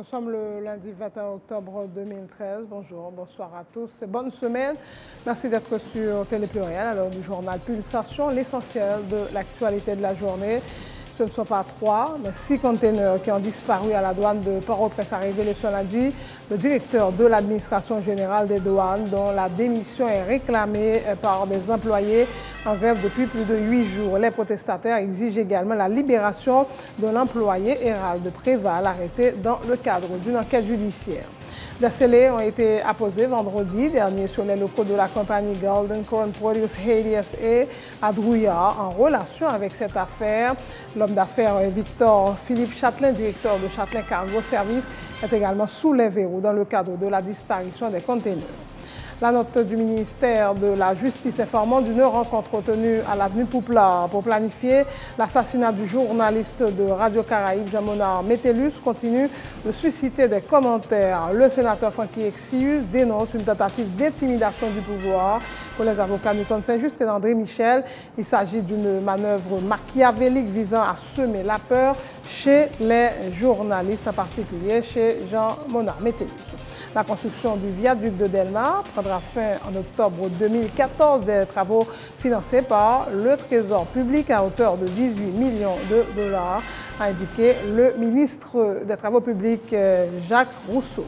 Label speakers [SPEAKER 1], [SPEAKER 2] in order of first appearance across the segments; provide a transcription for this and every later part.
[SPEAKER 1] Nous sommes le lundi 21 octobre 2013. Bonjour, bonsoir à tous et bonne semaine. Merci d'être sur Télé Pluriel à l'heure du journal Pulsation, l'essentiel de l'actualité de la journée. Ce ne sont pas 3, mais 6 conteneurs qui ont disparu à la douane de Port-au-Prince, a révélé ce lundi le directeur de l'administration générale des douanes, dont la démission est réclamée par des employés en grève depuis plus de 8 jours. Les protestataires exigent également la libération de l'employé Hérald Préval, arrêté dans le cadre d'une enquête judiciaire. Des scellés ont été apposés vendredi dernier sur les locaux de la compagnie Golden Corn Produce Haiti SA à Drouillard en relation avec cette affaire. L'homme d'affaires Victor Philippe Châtelain, directeur de Châtelain Cargo Service, est également sous les verrous dans le cadre de la disparition des conteneurs. La note du ministère de la Justice informant d'une rencontre tenue à l'avenue Pouplar pour planifier l'assassinat du journaliste de Radio Caraïbe, Jean-Monard Métellus, continue de susciter des commentaires. Le sénateur Franky Exius dénonce une tentative d'intimidation du pouvoir. Pour les avocats Newton Saint-Just et André Michel, il s'agit d'une manœuvre machiavélique visant à semer la peur chez les journalistes, en particulier chez Jean-Monard Métellus. La construction du viaduc de Delmar prendra fin en octobre 2014, des travaux financés par le Trésor public à hauteur de 18 millions de dollars, a indiqué le ministre des Travaux publics Jacques Rousseau.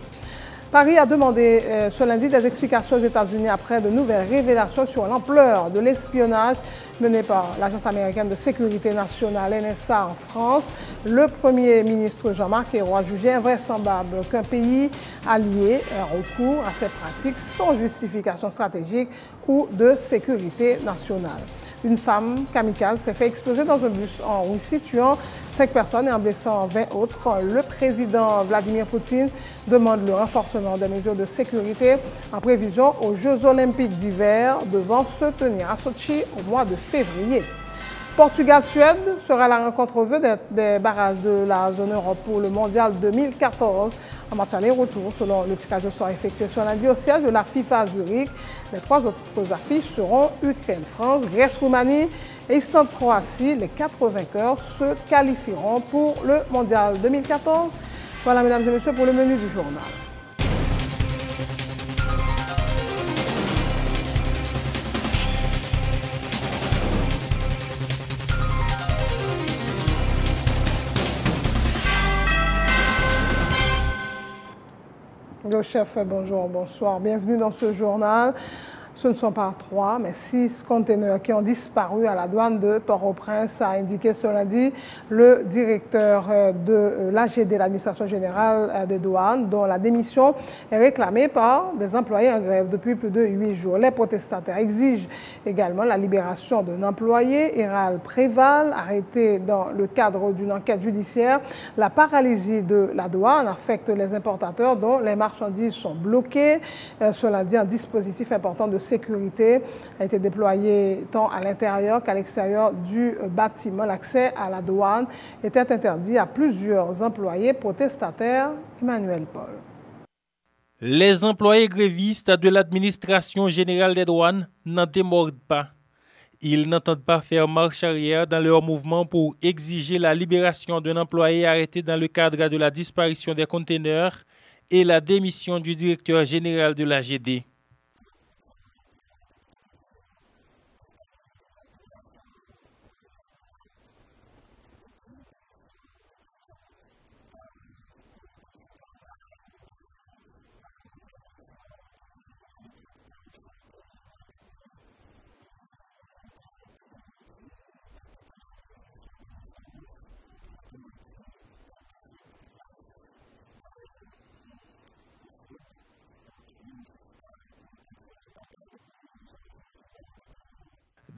[SPEAKER 1] Paris a demandé ce lundi des explications aux États-Unis après de nouvelles révélations sur l'ampleur de l'espionnage mené par l'Agence américaine de sécurité nationale NSA en France. Le Premier ministre Jean-Marc Ayrault a jugé invraisemblable qu'un pays allié ait recours à ces pratiques sans justification stratégique ou de sécurité nationale. Une femme kamikaze s'est fait exploser dans un bus en Russie, tuant 5 personnes et en blessant 20 autres. Le président Vladimir Poutine demande le renforcement des mesures de sécurité en prévision aux Jeux olympiques d'hiver devant se tenir à Sochi au mois de février. Portugal-Suède sera la rencontre au vœu des barrages de la zone Europe pour le mondial 2014 en match aller-retour, selon le tirage au sort effectué ce lundi au siège de la FIFA à Zurich. Les 3 autres affiches seront Ukraine-France, Grèce-Roumanie et Islande-Croatie. Les 4 vainqueurs se qualifieront pour le mondial 2014. Voilà, mesdames et messieurs, pour le menu du journal. Le chef, bonjour, bonsoir. Bienvenue dans ce journal. Ce ne sont pas 3, mais 6 conteneurs qui ont disparu à la douane de Port-au-Prince, a indiqué ce lundi le directeur de l'AGD, l'administration générale des douanes, dont la démission est réclamée par des employés en grève depuis plus de 8 jours. Les protestataires exigent également la libération d'un employé, Hérald Préval, arrêté dans le cadre d'une enquête judiciaire. La paralysie de la douane affecte les importateurs dont les marchandises sont bloquées. Ce lundi, un dispositif important de sécurité a été déployé tant à l'intérieur qu'à l'extérieur du bâtiment. L'accès à la douane était interdit à plusieurs employés protestataires. Emmanuel Paul.
[SPEAKER 2] Les employés grévistes de l'administration générale des douanes n'en démordent pas. Ils n'entendent pas faire marche arrière dans leur mouvement pour exiger la libération d'un employé arrêté dans le cadre de la disparition des conteneurs et la démission du directeur général de l'AGD.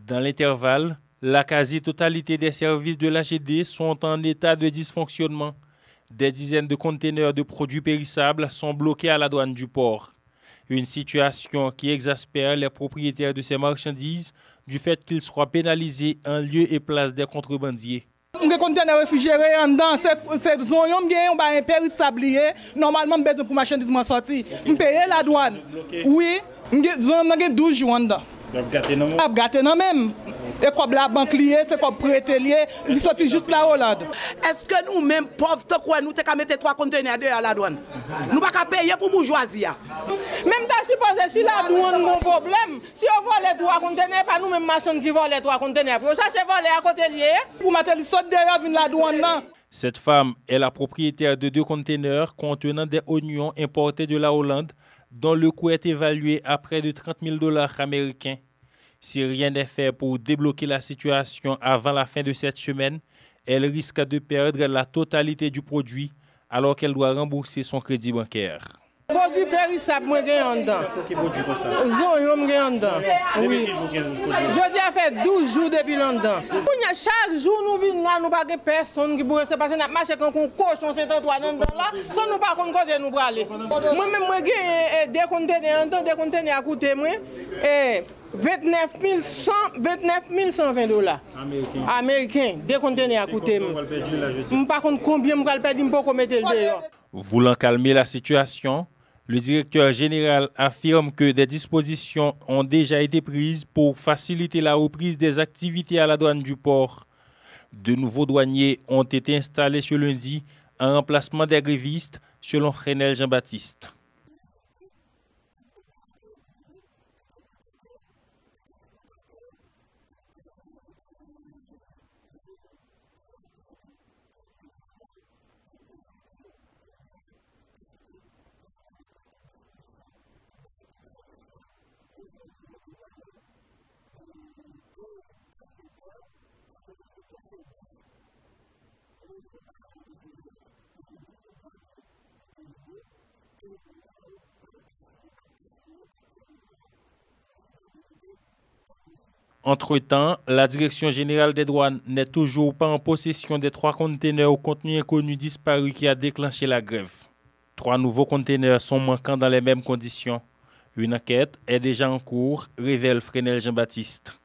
[SPEAKER 2] Dans l'intervalle, la quasi-totalité des services de l'AGD sont en état de dysfonctionnement. Des dizaines de conteneurs de produits périssables sont bloqués à la douane du port. Une situation qui exaspère les propriétaires de ces marchandises du fait qu'ils soient pénalisés en lieu et place des contrebandiers.
[SPEAKER 3] Les conteneurs réfrigérés en dedans, cette zone, on a un périssable. Normalement, besoin pour marchandises sortir. On paye la douane. Oui, on a 12 jours en dedans. Gâté non même. Et comme la banque liée, c'est comme prêter lié, ils sont juste la Hollande.
[SPEAKER 4] Est-ce que nous-mêmes, pauvres, nous avons mettre 3 conteneurs à la douane? Nous ne pouvons pas payer pour bourgeoisie.
[SPEAKER 5] Même si supposé si la douane a un problème, si on vole les 3 conteneurs, pas nous-mêmes machines qui volent les 3 conteneurs, pour chercher voler à côté lié.
[SPEAKER 3] Pour mettre les sauts derrière la douane.
[SPEAKER 2] Cette femme est la propriétaire de 2 conteneurs contenant des oignons importés de la Hollande, dont le coût est évalué à près de 30 000 $ américains. Si rien n'est fait pour débloquer la situation avant la fin de cette semaine, elle risque de perdre la totalité du produit alors qu'elle doit rembourser son crédit bancaire.
[SPEAKER 5] Produit périssable, moi, j'ai dedans.
[SPEAKER 6] Quel produit comme ça?
[SPEAKER 5] Zon, j'ai dedans. Oui. Je dis à faire 12 jours depuis longtemps. Chaque jour, nous venons là, nous n'avons pas personne qui pourrait se passer. Nous marchons comme un cochon, c'est toi dans là, sans nous pas contre nous pour aller. Moi-même, j'ai des conteneurs à coûter, moi. 29 120 $ américains, des conteneurs à coûter. Par contre, combien je vais perdre pour commettre le jeu?
[SPEAKER 2] Voulant calmer la situation, le directeur général affirme que des dispositions ont déjà été prises pour faciliter la reprise des activités à la douane du port. De nouveaux douaniers ont été installés ce lundi en remplacement des grévistes, selon Renel Jean-Baptiste. Entre-temps, la Direction générale des douanes n'est toujours pas en possession des 3 conteneurs au contenu inconnu disparus qui a déclenché la grève. 3 nouveaux conteneurs sont manquants dans les mêmes conditions. Une enquête est déjà en cours, révèle Frenel Jean-Baptiste.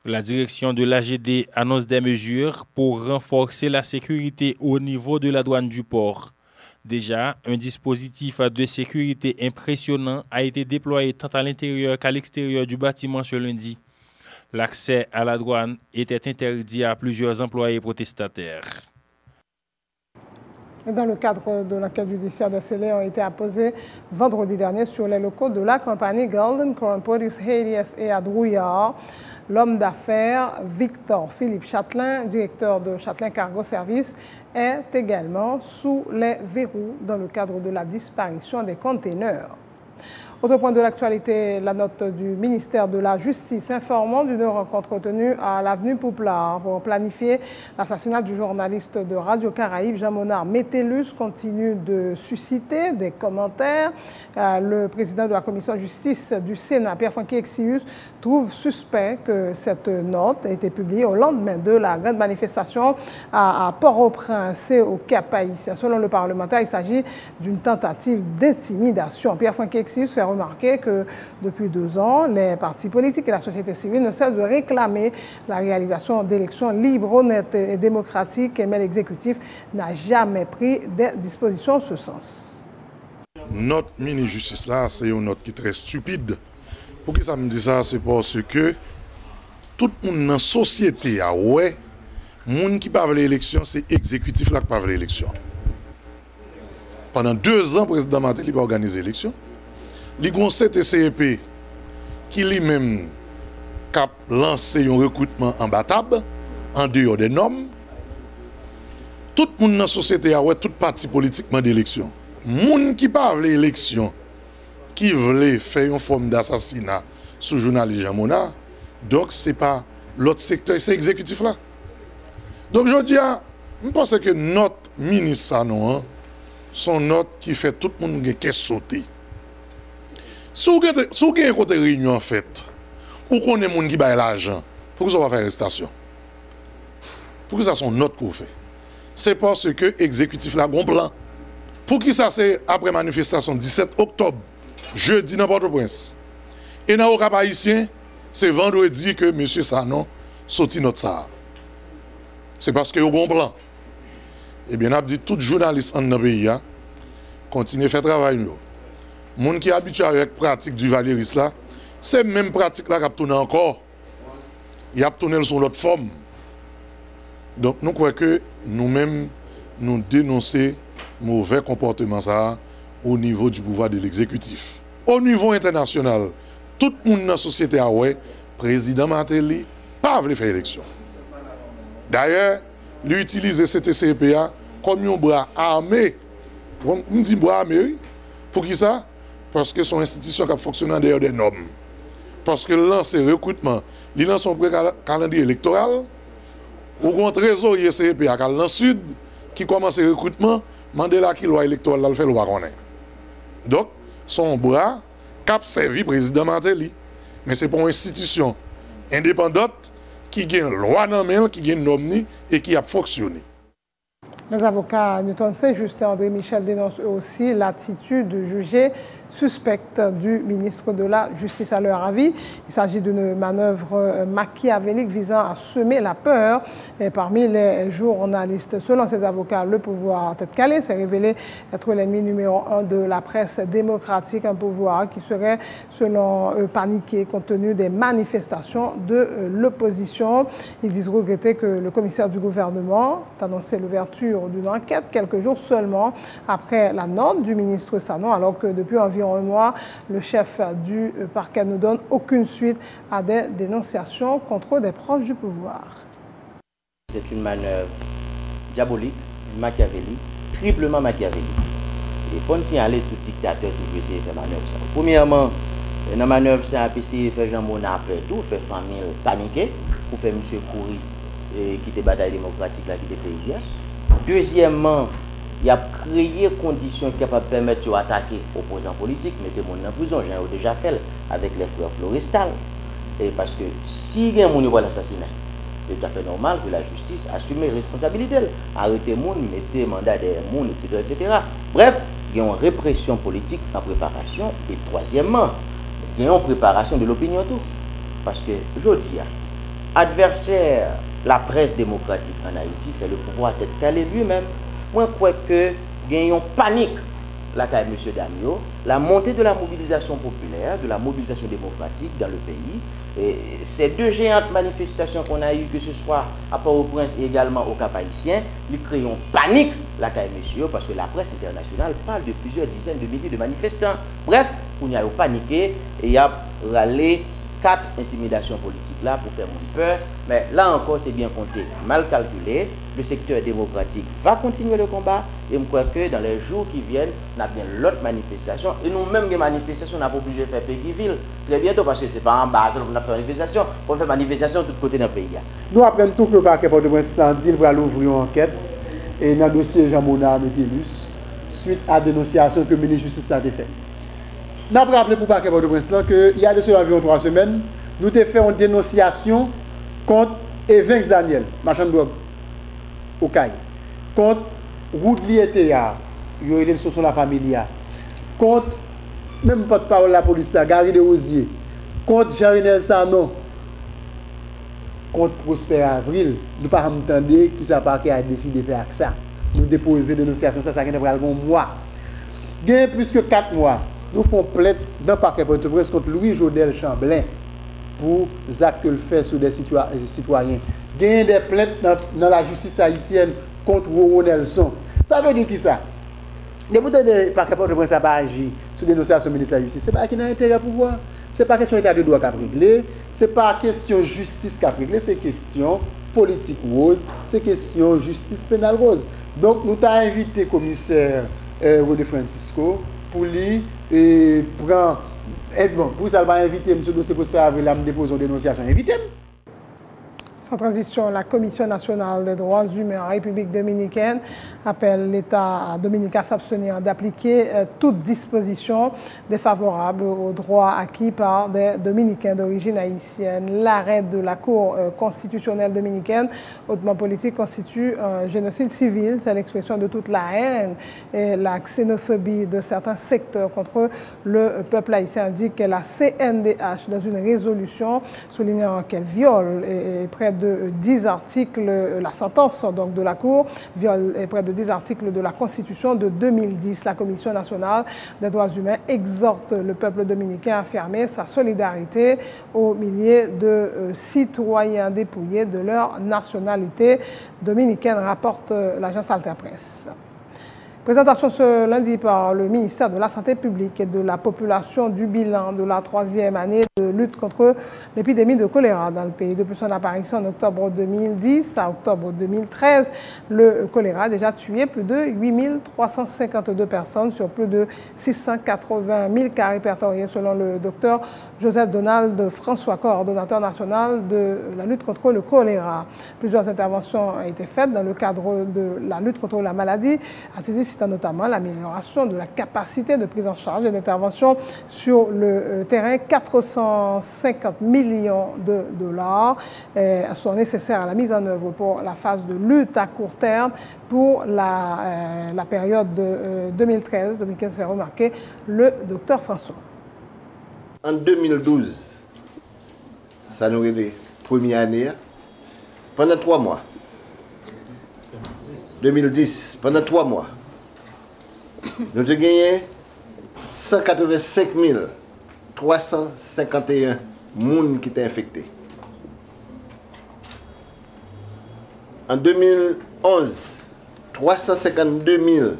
[SPEAKER 2] La direction de l'AGD annonce des mesures pour renforcer la sécurité au niveau de la douane du port. Déjà, un dispositif de sécurité impressionnant a été déployé tant à l'intérieur qu'à l'extérieur du bâtiment ce lundi. L'accès à la douane était interdit à plusieurs employés protestataires.
[SPEAKER 1] Et dans le cadre de l'enquête judiciaire, des scellés ont été apposés vendredi dernier sur les locaux de la compagnie Golden Crown Produce Haiti SA à Drouillard. L'homme d'affaires Victor Philippe Châtelain, directeur de Châtelain Cargo Service, est également sous les verrous dans le cadre de la disparition des conteneurs. Autre point de l'actualité, la note du ministère de la Justice informant d'une rencontre tenue à l'avenue Pouplar pour planifier l'assassinat du journaliste de Radio Caraïbe, Jean-Monard Métellus, continue de susciter des commentaires. Le président de la commission de justice du Sénat, Pierre-Francky Exius, trouve suspect que cette note ait été publiée au lendemain de la grande manifestation à Port-au-Prince et au Cap-Haïtien. Selon le parlementaire, il s'agit d'une tentative d'intimidation. Pierre-Francky Exius fait remarquer que depuis 2 ans, les partis politiques et la société civile ne cessent de réclamer la réalisation d'élections libres, honnêtes et démocratiques, mais l'exécutif n'a jamais pris des dispositions en ce sens.
[SPEAKER 7] Notre mini-justice là, c'est une note qui est très stupide. Pourquoi ça me dit ça? C'est parce que tout le monde dans la société, ouais, le monde qui parle de l'élection, c'est l'exécutif là qui parle de l'élection. Pendant 2 ans, le président Matel n'a pas organisé l'élection. Les conseils TCEP qui lui-même a lancé un recrutement imbattable, en dehors des normes. Tout le monde dans la société a tout parti politiquement d'élection. Les gens qui parlent de l'élection, qui veulent faire une forme d'assassinat sur le journaliste Jean-Monard, donc ce n'est pas l'autre secteur, c'est l'exécutif là. Donc je dis, je pense que notre ministre Sanon, son note qui fait tout le monde qui sauter. Si vous avez une réunion en fait, ou qu'on est monde qui baille l'argent, pourquoi ça va faire arrestation? Pourquoi ça son note qu'on fait? C'est parce que l'exécutif là a un plan. Pour qui ça c'est après manifestation 17 octobre, jeudi dans Port-au-Prince. Et dans le cap haïtien, c'est vendredi que M. Sanon sorti notre ça. C'est parce que y a un plan. Eh bien, on a dit tout journaliste dans le pays, continue à faire travail. Les gens qui sont habitués avec la pratique du Valéris, c'est la même pratique là qui a tourné encore. Il a tourné sur l'autre forme. Donc, nous croyons que nous-mêmes, nous dénonçons mauvais comportement ça au niveau du pouvoir de l'exécutif. Au niveau international, tout le monde dans la société a ouais, président Martelly, pas voulu faire élection. D'ailleurs, il utilise CTCPA comme un bras armé. On dit bras armé, pour qui ça? Parce que son institution qui fonctionne en dehors des normes. Parce que là, c'est recrutement. Il lance son calendrier électoral. Ou un trésorier CPA dans le sud qui commence le recrutement, Mandela qui loi électorale le fait le baronnet. Donc, son bras cap servi président Martelly. Mais c'est pour une institution indépendante qui a une loi normale, qui a une norme et qui a fonctionné.
[SPEAKER 1] Les avocats Newton Saint-Just et André Michel dénoncent aussi l'attitude jugée suspecte du ministre de la Justice à leur avis. Il s'agit d'une manœuvre machiavélique visant à semer la peur parmi les journalistes. Selon ces avocats, le pouvoir tête calée s'est révélé être l'ennemi numéro 1 de la presse démocratique, un pouvoir qui serait, selon eux, paniqué compte tenu des manifestations de l'opposition. Ils disent regretter que le commissaire du gouvernement a annoncé l'ouverture d'une enquête quelques jours seulement après la note du ministre Sanon, alors que depuis environ un mois, le chef du parquet ne donne aucune suite à des dénonciations contre des proches du pouvoir.
[SPEAKER 6] C'est une manœuvre diabolique, machiavélique, triplement machiavélique. Il faut signaler tout dictateur toujours essayer de faire manœuvre. Premièrement, dans la manœuvre, c'est un essayer de faire Jean Mona peur tout, faire famille paniquer, pour faire M. Coury quitter la bataille démocratique, quitter le pays. Deuxièmement, il a créé des conditions capables de permettre d'attaquer les opposants politiques, mettez les gens en prison, j'ai déjà fait avec les frères Florestal. Et parce que si il y a un assassinat, c'est tout à fait normal que la justice assume les responsabilités. Arrêtez les gens, mettez mandat derrière les gens, etc. Bref, il y a une répression politique en préparation. Et troisièmement, il y a une préparation de l'opinion tout. Parce que, je dis, adversaire, la presse démocratique en Haïti, c'est le pouvoir tête calé lui-même. Moi, je crois que il y a une panique là qu'a M. Damio, la montée de la mobilisation populaire, de la mobilisation démocratique dans le pays. Et ces deux géantes manifestations qu'on a eues, que ce soit à Port-au-Prince et également au Cap haïtien, ils créent une panique là qu'a M. parce que la presse internationale parle de plusieurs dizaines de milliers de manifestants. Bref, on y a paniqué et il y a râlé 4 intimidations politiques là pour faire mon peur, mais là encore c'est bien compté, mal calculé. Le secteur démocratique va continuer le combat et je crois que dans les jours qui viennent, on a bien l'autre manifestation et nous-mêmes les manifestations, on n'a pas obligé de faire Péguiville très bientôt parce que c'est pas en bas, on a fait manifestation, on fait manifestation de tous côtés dans le pays.
[SPEAKER 8] Nous apprenons tout que le parquet Port-au-Prince dit qu'il va ouvrir une enquête et dans le dossier Jean Mona Métellus suite à la dénonciation que le ministre de la Justice a fait. Nous avons rappelé pour le parquet Port-au-Prince qu'il y a de cela environ 3 semaines, nous avons fait une dénonciation contre Evans Daniel, marchand de drogue, au CAI, contre Roudli Etea, il y a une sur la famille, contre, même pas de parole la police, Gary de Rosier, contre Jean-Renel Sanon, contre Prosper Avril, nous ne pouvons pas entendre qui ça parquet a décidé de faire ça. Nous déposer dénonciation, ça a été un mois. Il y a plus que 4 mois. Nous faisons plainte dans le parquet Port-au-Prince contre Louis Jodel Chamblin pour les actes qu'il fait sur des citoyens. Il y a des plaintes dans la justice haïtienne contre Roro Nelson. Ça veut dire qui ça? Les moutons de parquet Port-au-Prince n'a pas agi sur des dénonciations du ministère de la Justice. Ce n'est pas qu'il a intérêt à pouvoir. Ce n'est pas question d'état de droit qu'a réglé. Ce n'est pas question justice qu'a réglé. C'est question politique rose. C'est question justice pénale rose. Donc nous avons invité le commissaire Rodé Francisco pour lui prendre. Bon, pour ça, il va inviter M. Dossier Prosper Avril à me déposer une dénonciation. Invitez-moi.
[SPEAKER 1] Sans transition, la Commission nationale des droits humains en République dominicaine appelle l'État dominicain à s'abstenir d'appliquer toute disposition défavorable aux droits acquis par des Dominicains d'origine haïtienne. L'arrêt de la Cour constitutionnelle dominicaine, hautement politique, constitue un génocide civil. C'est l'expression de toute la haine et la xénophobie de certains secteurs contre le peuple haïtien, indique la CNDH dans une résolution soulignant qu'elle viole près de 10 articles, la sentence donc de la Cour viole près de 10 articles de la Constitution de 2010. La Commission nationale des droits humains exhorte le peuple dominicain à affirmer sa solidarité aux milliers de citoyens dépouillés de leur nationalité dominicaine, rapporte l'agence Alter Presse. Présentation ce lundi par le ministère de la Santé publique et de la population du bilan de la 3e année de lutte contre l'épidémie de choléra dans le pays. Depuis son apparition en octobre 2010 à octobre 2013, le choléra a déjà tué plus de 8352 personnes sur plus de 680 000 cas répertoriés selon le docteur Joseph Donald François, coordonnateur national de la lutte contre le choléra. Plusieurs interventions ont été faites dans le cadre de la lutte contre la maladie, citant notamment l'amélioration de la capacité de prise en charge et d'intervention sur le terrain. 450 millions de dollars sont nécessaires à la mise en œuvre pour la phase de lutte à court terme pour la période de 2013-2015, fait remarquer le docteur François.
[SPEAKER 9] En 2012, ça nous est les premières années, pendant 3 mois. 2010, pendant 3 mois. Nous avons gagné 185 351 personnes qui étaient infectées. En 2011, 352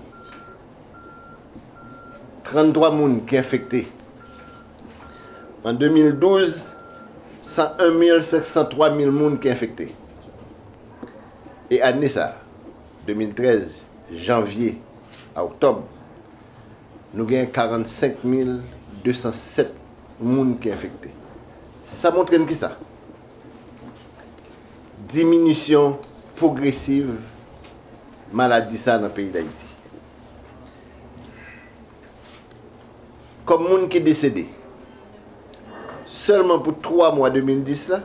[SPEAKER 9] 033 personnes qui sont infectées. En 2012, 101 503 personnes qui sont infectées. Et année ça, 2013, janvier à octobre, nous avons 45 207 personnes qui sont infectées. Ça montre qui ça? Diminution progressive maladie ça dans le pays d'Haïti. Comme les gens qui sont décédés, seulement pour 3 mois 2010, là,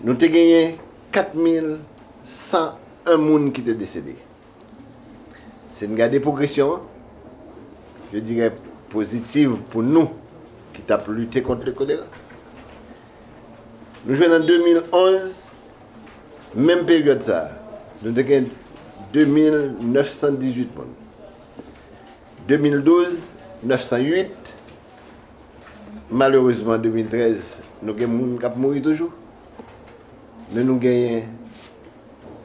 [SPEAKER 9] nous avons gagné 4101 personnes qui étaient décédés. C'est une garde de progression, je dirais positive pour nous qui avons lutté contre le choléra. Nous jouons en 2011, même période ça, nous avons 2918 personnes. 2012, 908. Malheureusement, en 2013, nous avons des gens qui mourent toujours. Mais nous avons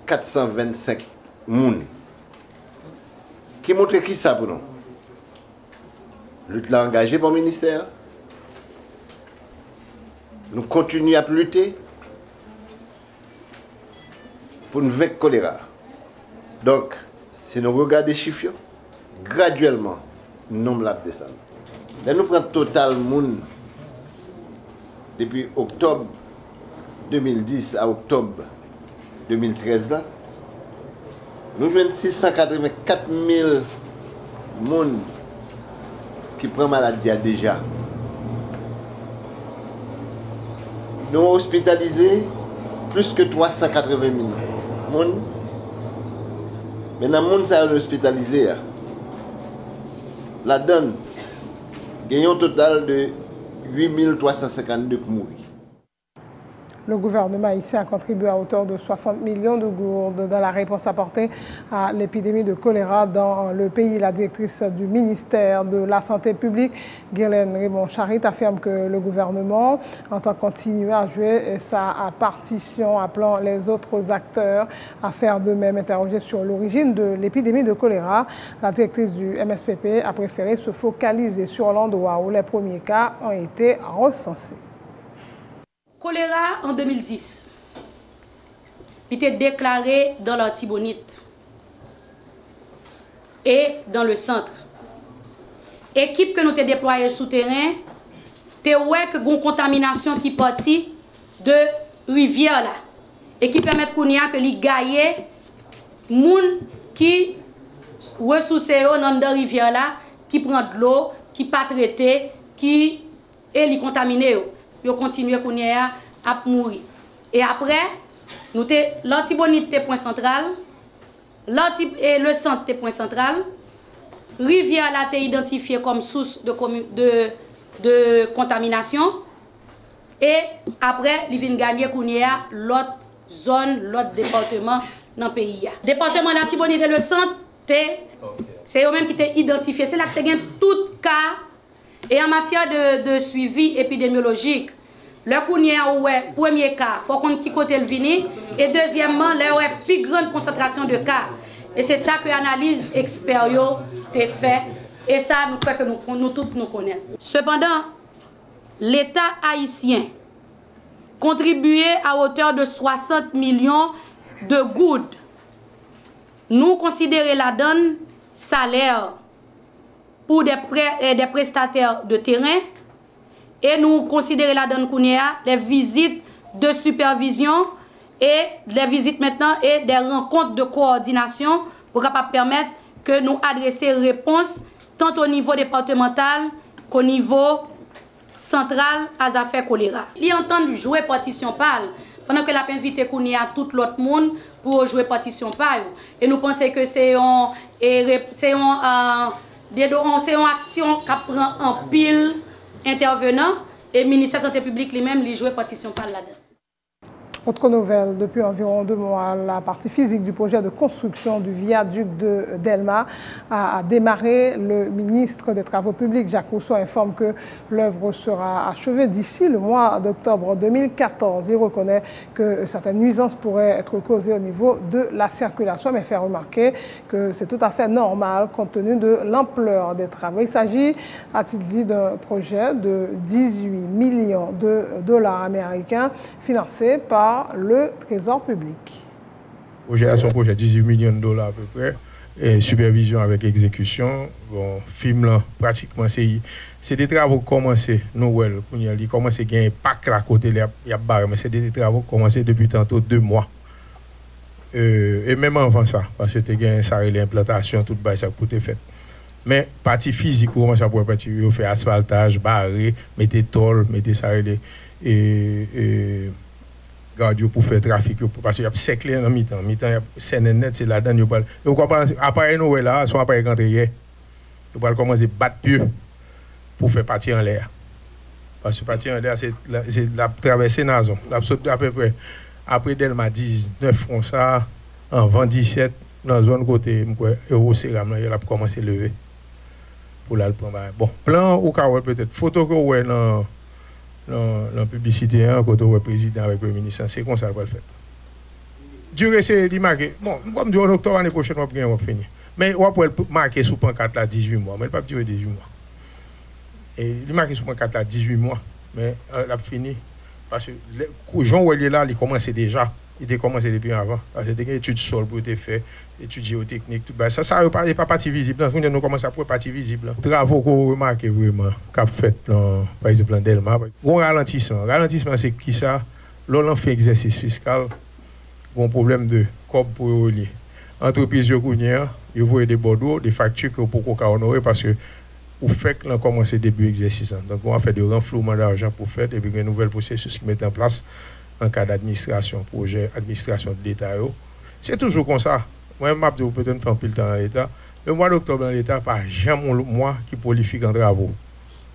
[SPEAKER 9] 425 personnes. Qui montre qui ça pour nous? Lutte là engagée par le ministère. Nous continuons à lutter pour nous vaincre le choléra. Donc, si nous regardons les chiffres, graduellement, le nombre là descend. Là, nous prenons total monde depuis octobre 2010 à octobre 2013 là. Nous avons 684 000 personnes qui prennent maladie déjà. Nous avons hospitalisé plus que 380 000 personnes. Maintenant, les gens qui sont hospitalisés, la donne, gagne un total de 8 352 morts.
[SPEAKER 1] Le gouvernement haïtien a contribué à hauteur de 60 millions de gourdes dans la réponse apportée à l'épidémie de choléra dans le pays. La directrice du ministère de la Santé publique, Guerlaine Raymond-Charit, affirme que le gouvernement entend continuer à jouer sa partition, appelant les autres acteurs à faire de même. Interrogée sur l'origine de l'épidémie de choléra, la directrice du MSPP a préféré se focaliser sur l'endroit où les premiers cas ont été recensés.
[SPEAKER 10] Choléra en 2010, il était déclaré dans l'Artibonite et dans le centre. Équipe que nous avons déployée sous terrain, tu vois que une contamination qui partit de rivière là et qui permettent qu'on y a que les gailler moun qui ressources dans la rivière là qui prend de l'eau qui pas traité qui est li contaminé yo continue qu'on y a à mourir et après nous l'Antibonite point central et le centre point central rivière là été identifié comme source de contamination et après il vient gagner qu'on y a l'autre zone l'autre département dans le pays. Département d'Antibonite et le centre, c'est eux-mêmes qui t'ont identifié. C'est là que tu as tout cas. Et en matière de suivi épidémiologique, le premier cas, il faut qu'on qui côté le vini. Et deuxièmement, là, plus grande concentration de cas. Et c'est ça que l'analyse expert est fait. Et ça, nous croyons que nous tous nous connaissons. Cependant, l'État haïtien contribuait à hauteur de 60 millions de gouttes. Nous considérons la donne salaire pour des prestataires de terrain et nous considérons la donne les visites de supervision et les visites maintenant et des rencontres de coordination pour permettre que nous adressions réponse tant au niveau départemental qu'au niveau central à affaires choléra. Ils entendent jouer partition pâle pendant que la invité qu'on y a tout l'autre monde pour jouer partition pâle. Et nous pensons que c'est une action qui prend en pile intervenant et le ministère de la Santé publique lui-même lui joue partition pâle là-dedans.
[SPEAKER 1] Autre nouvelle, depuis environ 2 mois, la partie physique du projet de construction du viaduc de Delma a démarré. Le ministre des Travaux publics, Jacques Rousseau, informe que l'œuvre sera achevée d'ici le mois d'octobre 2014. Il reconnaît que certaines nuisances pourraient être causées au niveau de la circulation, mais fait remarquer que c'est tout à fait normal compte tenu de l'ampleur des travaux. Il s'agit, a-t-il dit, d'un projet de 18 millions de dollars américains financé par le Trésor public.
[SPEAKER 11] Son projet 18 millions de dollars à peu près, et supervision avec exécution. Bon, film là, pratiquement, c'est des travaux qui commencent, Noël, ils commencent à gagner un pack là côté, il y a barre, mais c'est des travaux qui commencent depuis tantôt 2 mois. Et même avant ça, parce que tu as gagné ça, l'implantation, tout ça pour te fait. Mais partie physique, comment ça pourrait partir, faire asphaltage, barrer, mettre tôle, mettre ça, et garde pour faire trafic parce qu'il y a 5 clients en mi-temps il y a scène net c'est là-dedans yo parle on comprend appareil Noël là son appareil rentré hier on va commencer battre pied pour faire partir en l'air parce que partir en l'air c'est la traverser Nazon la saute à peu près après Delma 19 comme ça en 27 dans zone côté Eurocéram là il a commencé à lever pour là le prendre bon plan au cas peut-être photo que ouais dans la publicité, quand on est président avec le ministre, c'est comme ça qu'on va le faire. Durée, c'est marqué. Bon, comme dire en octobre, l'année prochaine, on va finir. Mais on va marquer sous pancarte là 18 mois. Mais il ne peut pas durer 18 mois. Et il marqué sous pancarte là 18 mois. Mais il a fini. Parce que Jean Ouellier là, il commence déjà. Il a commencé depuis avant. Parce que il y a des études sol pour être fait, études géotechniques, tout ça. Ça n'est pas partie visible. Nous commençons à faire partie visible. Travaux qu'on remarque vraiment, qu'a fait, par exemple, dans Delma. Un ralentissement. Ralentissement, c'est qui ça? L'on fait exercice fiscal, un problème de corps pour relier. Entreprise, ils voient des bordeaux, des factures que pour qu'on honorer parce que vous faites que l'on commence début exercice. Donc, on va faire des renflouements d'argent pour faire et puis un nouvel processus qui met en place en cas d'administration, projet, administration de l'État. C'est toujours comme ça. Moi, je peut-être faire un peu le temps dans l'État. Le mois d'octobre dans l'État, pas jamais un mois qui prolifique en travaux.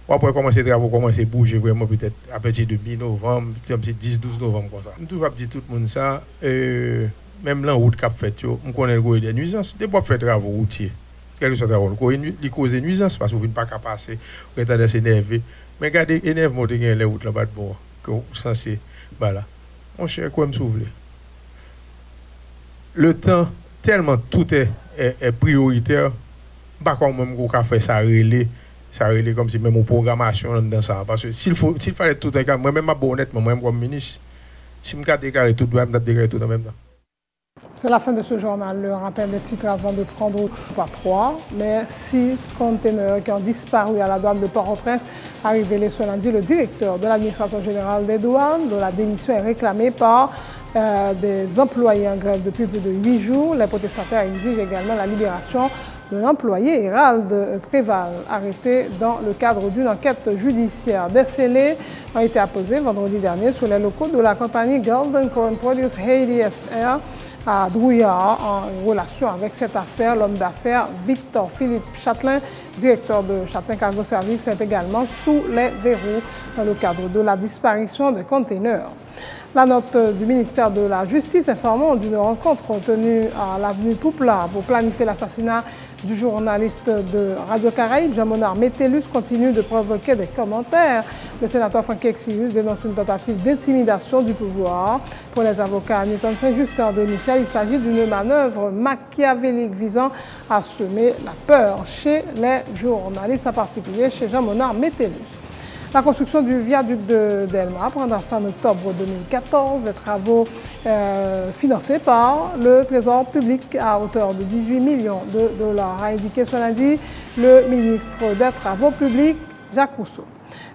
[SPEAKER 11] Après commencer les travaux, commencer à bouger vraiment peut-être à partir de mi-novembre, 10-12 novembre comme ça. Je toujours dire tout le monde ça, même là, route cap fait, on connaît des nuisances. Des fois, faire travaux routiers. Quel que soit le travail, il cause des nuisances parce que vous ne pouvez pas passer, vous êtes à s'énerver. Mais regardez, énervement, vous avez les routes là-bas de bord, que vous censez, voilà. Mon cher, quoi me souffler. Le temps, tellement tout est prioritaire, pas comme même qu'on fait ça relais comme si même en programmation dans ça. Parce que s'il fallait tout déclarer, moi-même, honnêtement, moi-même comme ministre, si je déclarer tout, je dois déclarer tout en même temps.
[SPEAKER 1] C'est la fin de ce journal. Le rappel des titres avant de prendre pas 3, mais 6 conteneurs qui ont disparu à la douane de Port-au-Prince a révélé ce lundi le directeur de l'administration générale des douanes, dont la démission est réclamée par des employés en grève depuis plus de 8 jours. Les protestataires exigent également la libération de l'employé Hérald Préval, arrêté dans le cadre d'une enquête judiciaire. Des scellés ont été apposés vendredi dernier sur les locaux de la compagnie Golden Corn Produce Haiti SR à Drouillard. En relation avec cette affaire, l'homme d'affaires Victor Philippe Châtelain, directeur de Châtelain Cargo Service, est également sous les verrous dans le cadre de la disparition des conteneurs. La note du ministère de la Justice informant d'une rencontre tenue à l'avenue Poupla pour planifier l'assassinat du journaliste de Radio Caraïbe, Jean-Monard Métellus, continue de provoquer des commentaires. Le sénateur Francky Exius dénonce une tentative d'intimidation du pouvoir. Pour les avocats Newton Saint-Justin de Michel, il s'agit d'une manœuvre machiavélique visant à semer la peur chez les journalistes, en particulier chez Jean-Monard Métellus. La construction du viaduc de Delma prendra fin en octobre 2014. Les travaux financés par le Trésor public à hauteur de 18 millions de dollars, a indiqué ce lundi le ministre des Travaux publics, Jacques Rousseau.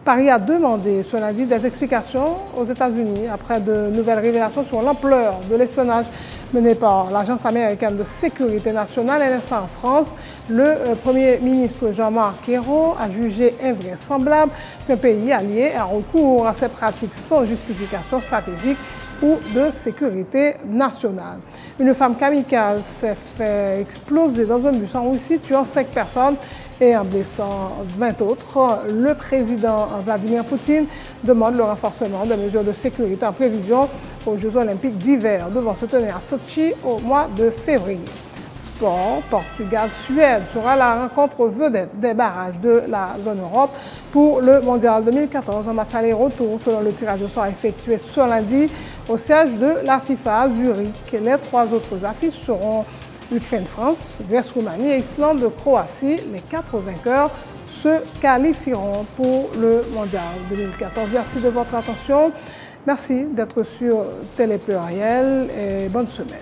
[SPEAKER 1] Paris a demandé ce lundi des explications aux États-Unis après de nouvelles révélations sur l'ampleur de l'espionnage mené par l'Agence américaine de sécurité nationale NSA en France. Le Premier ministre Jean-Marc Ayrault a jugé invraisemblable qu'un pays allié ait recours à ces pratiques sans justification stratégique ou de sécurité nationale. Une femme kamikaze s'est fait exploser dans un bus en Russie, tuant 5 personnes et en blessant 20 autres. Le président Vladimir Poutine demande le renforcement des mesures de sécurité en prévision aux Jeux olympiques d'hiver devant se tenir à Sochi au mois de février. Sport, Portugal-Suède sera la rencontre vedette des barrages de la zone Europe pour le Mondial 2014 en match aller-retour selon le tirage au sort effectué ce lundi au siège de la FIFA à Zurich. Les 3 autres affiches seront Ukraine-France, Grèce-Roumanie et Islande-Croatie. Les 4 vainqueurs se qualifieront pour le Mondial 2014. Merci de votre attention. Merci d'être sur Télé Pluriel et bonne semaine.